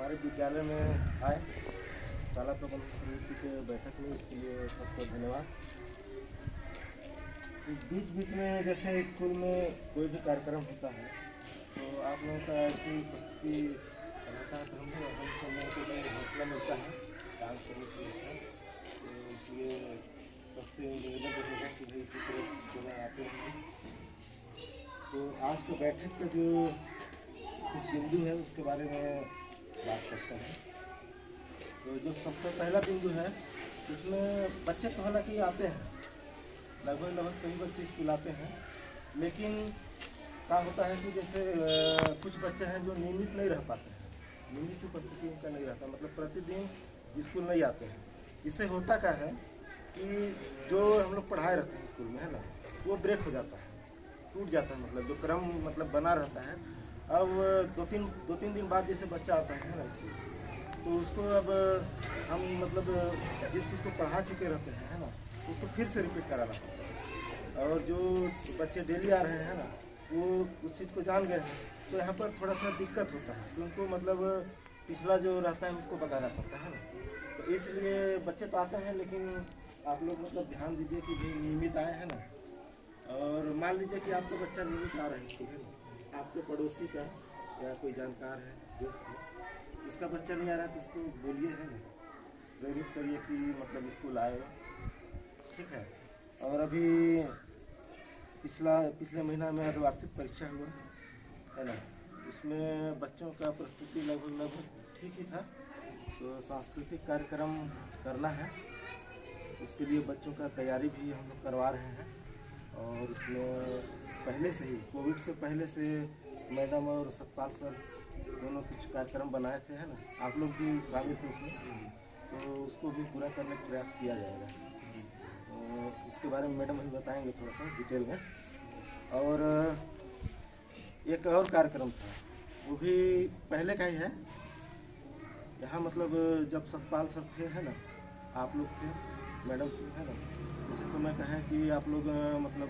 हमारे विद्यालय में आए शाला प्रबंधन समिति के बैठक में, इसके लिए सबको धन्यवाद। बीच बीच में जैसे स्कूल में कोई भी कार्यक्रम होता है तो आप लोगों का ऐसी उपस्थिति रहता है तो हम लोगों को हौसला मिलता है डांस करने के लिए। तो इसलिए सबसे निवेदन रहेगा कि भाई इसी तरह स्कूल में आते हैं। तो आज के बैठक का जो कुछ बिंदु है उसके बारे में बात करते हैं। तो जो सबसे पहला बिंदु है उसमें बच्चे तो हालांकि आते हैं, लगभग सभी बच्चे स्कूल आते हैं, लेकिन क्या होता है कि जैसे कुछ बच्चे हैं जो नियमित नहीं रह पाते हैं, नियमित उपस्थिति उनका नहीं रहता, मतलब प्रतिदिन स्कूल नहीं आते हैं। इससे होता क्या है कि जो हम लोग पढ़ाए रहते हैं स्कूल में है ना, वो ब्रेक हो जाता है, टूट जाता है, मतलब जो क्रम मतलब बना रहता है। अब दो तीन दिन बाद जैसे बच्चा आता है ना स्कूल, तो उसको अब हम मतलब जिस चीज़ को पढ़ा चुके रहते हैं है ना, उसको फिर से रिपीट कराना पड़ता है। और जो बच्चे डेली आ रहे हैं ना, वो उस चीज़ को जान गए हैं, तो यहाँ पर थोड़ा सा दिक्कत होता है, तो उनको मतलब पिछला जो रहता है उसको बताना पड़ता है ना। तो इसलिए बच्चे तो आते हैं, लेकिन आप लोग मतलब ध्यान दीजिए कि भाई नियमित आए हैं ना। और मान लीजिए कि आपका बच्चा नियमित आ रहा है स्कूल है ना, आपके पड़ोसी का या कोई जानकार है, दोस्त है, उसका बच्चा नहीं आ रहा है तो उसको बोलिए है ना, प्रेरित करिए कि मतलब स्कूल आए, ठीक है। और अभी पिछले महीना में अर्धवार्षिक परीक्षा हुआ है ना, इसमें बच्चों का प्रस्तुति लगभग ठीक ही था। तो सांस्कृतिक कार्यक्रम करना है, उसके लिए बच्चों का तैयारी भी हम लोग करवा रहे हैं। और उसमें पहले से ही कोविड से पहले से मैडम और सतपाल सर दोनों कुछ कार्यक्रम बनाए थे है ना, आप लोग भी शामिल थे उसमें, तो उसको भी पूरा करने का प्रयास किया जाएगा। तो इसके बारे में मैडम भी बताएंगे थोड़ा सा डिटेल में। और एक और कार्यक्रम था, वो भी पहले का ही है। यहाँ मतलब जब सतपाल सर थे है ना, आप लोग थे, मैडम थे है ना, उसी समय का है कि आप लोग मतलब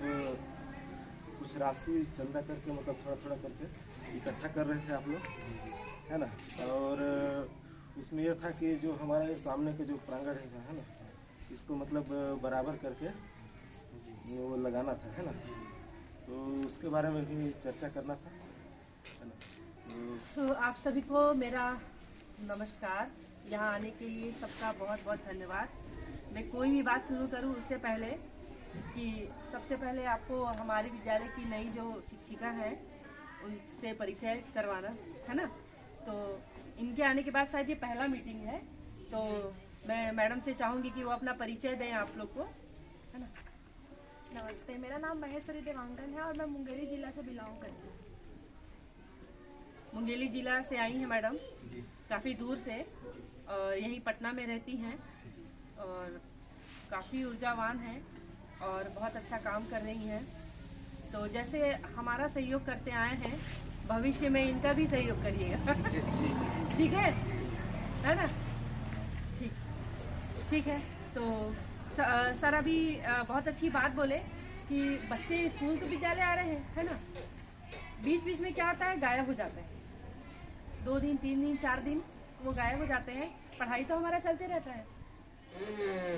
कुछ राशि चंदा करके मतलब थोड़ा करके इकट्ठा कर रहे थे आप लोग है ना। और उसमें यह था कि जो हमारे सामने के जो प्रांगण है ना, इसको मतलब बराबर करके वो लगाना था है ना, तो उसके बारे में भी चर्चा करना था है ना। तो आप सभी को मेरा नमस्कार। यहाँ आने के लिए सबका बहुत बहुत धन्यवाद। मैं कोई भी बात शुरू करूँ उससे पहले कि सबसे पहले आपको हमारे विद्यालय की नई जो शिक्षिका है उनसे परिचय करवाना है ना। तो इनके आने के बाद शायद ये पहला मीटिंग है, तो मैं मैडम से चाहूँगी कि वो अपना परिचय दें आप लोग को, है ना। नमस्ते, मेरा नाम महेश्वरी देवांगन है और मैं मुंगेली जिला से बिलोंग करती हूँ। मुंगेली जिला से आई हैं मैडम, काफ़ी दूर से, और यहीं पटना में रहती हैं और काफ़ी ऊर्जावान हैं और बहुत अच्छा काम कर रही हैं। तो जैसे हमारा सहयोग करते आए हैं, भविष्य में इनका भी सहयोग करिएगा। ठीक है ना। ठीक है। तो सर अभी बहुत अच्छी बात बोले कि बच्चे स्कूल तो विद्यालय आ रहे हैं है ना, बीच बीच में क्या होता है गायब हो जाते हैं, 2 दिन 3 दिन 4 दिन वो गायब हो जाते हैं। पढ़ाई तो हमारा चलते रहता है,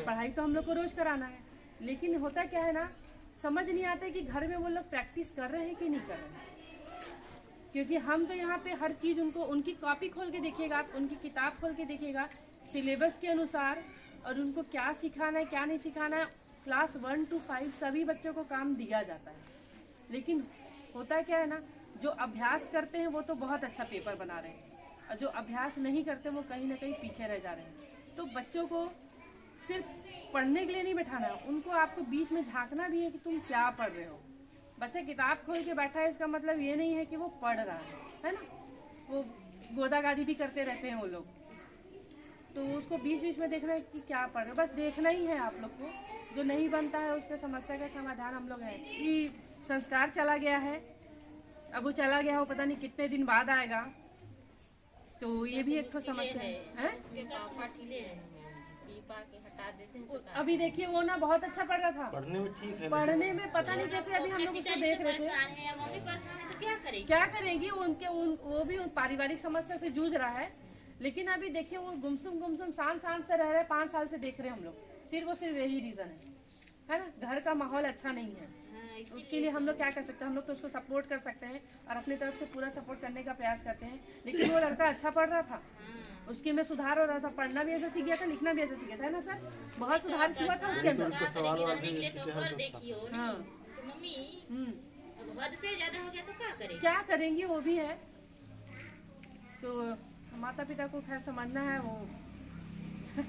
पढ़ाई तो हम लोग को रोज कराना है, लेकिन होता क्या है ना, समझ नहीं आता है कि घर में वो लोग प्रैक्टिस कर रहे हैं कि नहीं कर रहे हैं। क्योंकि हम तो यहाँ पे हर चीज़ उनको, उनकी कॉपी खोल के देखिएगा आप, उनकी किताब खोल के देखिएगा सिलेबस के अनुसार, और उनको क्या सिखाना है क्या नहीं सिखाना है, क्लास 1 to 5 सभी बच्चों को काम दिया जाता है। लेकिन होता क्या है ना, जो अभ्यास करते हैं वो तो बहुत अच्छा पेपर बना रहे हैं, और जो अभ्यास नहीं करते वो कहीं ना कहीं पीछे रह जा रहे हैं। तो बच्चों को सिर्फ पढ़ने के लिए नहीं बैठाना है, उनको आपको बीच में झांकना भी है कि तुम क्या पढ़ रहे हो। बच्चा किताब खोल के बैठा है, इसका मतलब ये नहीं है कि वो पढ़ रहा है ना, वो गोदागादी भी करते रहते हैं वो लोग। तो उसको बीच बीच में देखना है कि क्या पढ़ रहे हो, बस देखना ही है आप लोग को। जो नहीं बनता है उसका समस्या का समाधान हम लोग हैं कि संस्कार चला गया है, अब वो चला गया हो, पता नहीं कितने दिन बाद आएगा, तो ये भी एक तो समस्या है। अभी देखिए वो ना बहुत अच्छा पढ़ रहा था, पढ़ने में ठीक है, पढ़ने में पता नहीं कैसे, अभी हम लोग उसको देख रहे थे क्या करेगी, वो भी पारिवारिक समस्या से जूझ रहा है। लेकिन अभी देखिए वो गुमसुम शांत से रह रहे, 5 साल से देख रहे हैं हम लोग, सिर्फ और सिर्फ यही रीजन है ना। घर का माहौल अच्छा नहीं है, उसके लिए हम लोग क्या कर सकते हैं? हम लोग तो उसको सपोर्ट कर सकते हैं और अपनी तरफ से पूरा सपोर्ट करने का प्रयास करते हैं। लेकिन वो लड़का अच्छा पढ़ रहा था, उसके में सुधार हो रहा था, पढ़ना भी ऐसा सीख गया था, लिखना भी ऐसा सीख गया था, है ना सर? बहुत सुधार हुआ था उसके अंदर। हाँ हद से ज्यादा हो गया तो क्या करेंगी, वो भी है। तो माता पिता को खैर समझना है, वो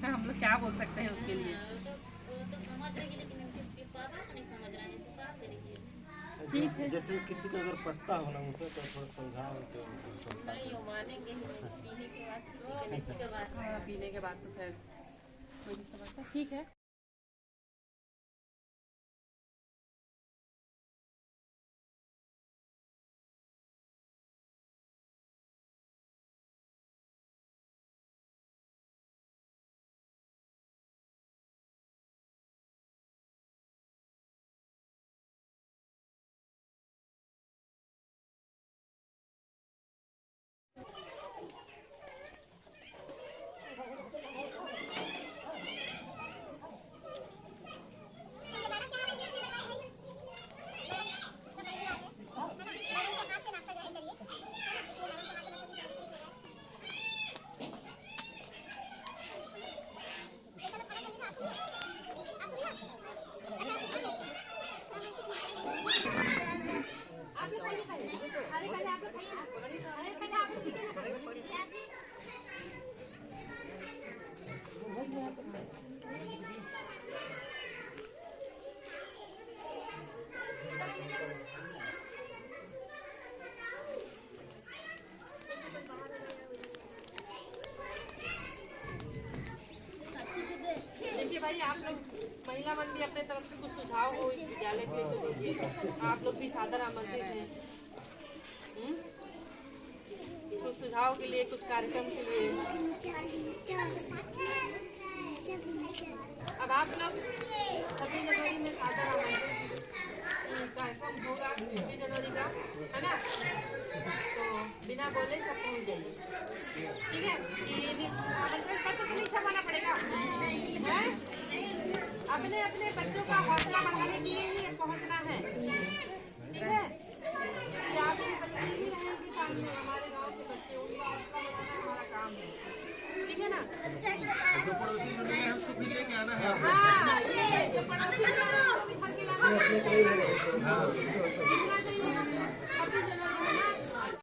हम लोग क्या बोल सकते हैं उसके लिए। तो समझ रही है, लेकिन उनके पापा को नहीं समझ रहे हैं, तो क्या करेंगे? ठीक है, जैसे किसी को अगर पढ़ता हो ना उसे तो थोड़ा समझाओ तो नहीं वो मानेंगे ही नहीं, पीने के बाद किसी के बाद हाँ, पीने के बाद तो खैर कोई नहीं समझता। ठीक है, देखिए भाई, आप लोग महिला मन भी अपने तरफ से कुछ सुझाव हो इस विद्यालय के लिए तो दीजिए। आप लोग भी सादर आमंत्रित हैं कुछ सुझाव के लिए, कुछ कार्यक्रम के लिए। अब आप लोग 26 जनवरी में सादर आमंत्रित, कार्यक्रम होगा 26 जनवरी का, है ना? तो बिना बोले सब पहुँच जाइए, ठीक है? ये आमंत्रण पत्र तो नहीं छपाना पड़ेगा, है? अपने अपने बच्चों का हौसला बढ़ाने के लिए ही पहुंचना है, ठीक है? कि आपके बच्चे भी रहेंगे सामने, हमारे गांव के बच्चे, उनका हौसला बढ़ाना हमारा काम है, ठीक है ना? जो पड़ोसी जो नहीं है उसको भी लेके आना है। हाँ, ये जो पड़ोसी लोग हैं, उनको भी घर के लाना है।